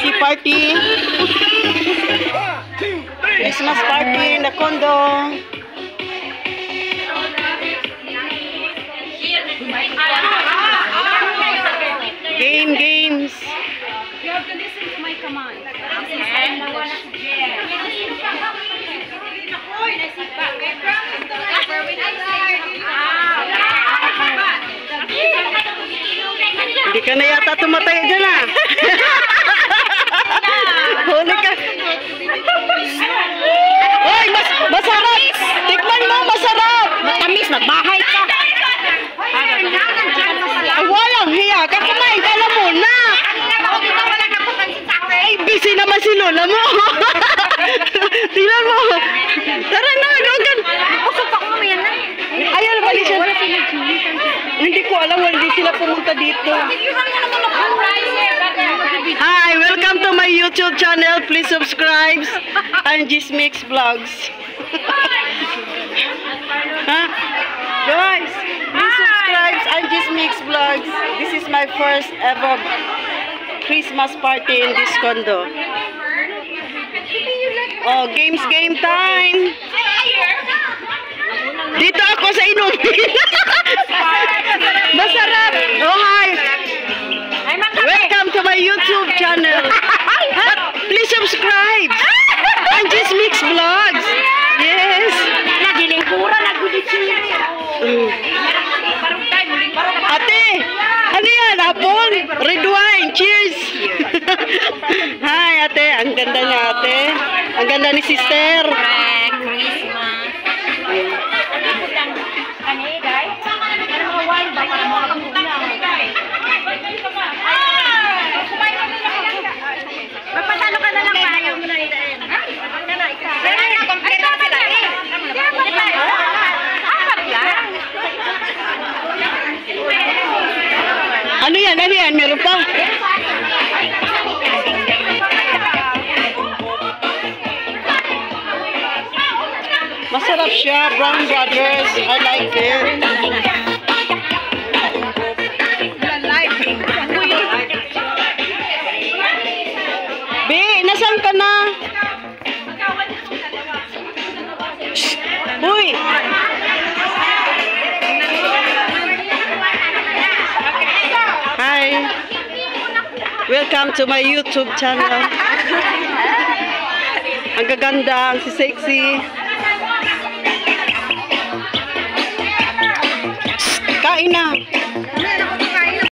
Sexy party. Christmas party in the condo. Games. You have to listen to my command. Hindi ka na yata tumatay dyan ah. Huli ka. Hoy, masarap. Tikman mo, masarap. Matamis, magbahay ka. Walang hiya. Kakain ka na muna. Ay, busy naman si Lola mo. Tingnan mo. Tara na, doon. Ayun, balik siya. Hindi ko alam, hindi sila pumunta dito. Hi, welcome to my YouTube channel. Please subscribe. Angie's Mix Vlogs. Huh? Guys, please subscribe Angie's Mix Vlogs. This is my first ever Christmas party in this condo. Oh, game time. Dito ako sa inumin. Masarap. Oh, hi. Welcome to my YouTube channel. Please subscribe. Angie's Mix Vlogs. Yes. Ate, ano yan? Apple? Red wine. Cheers. Hi, ate. Ang ganda niya, ate. Ang ganda ni sister. Magpatalo ka na lang, ayaw mo na idain. Ano yan? Ano yan? Meron pa? Masarap siya. Brown Brothers. I like it. Be, nasaan ka na? Uy! Hi! Welcome to my YouTube channel. Ang gaganda, ang sexy. Kain na!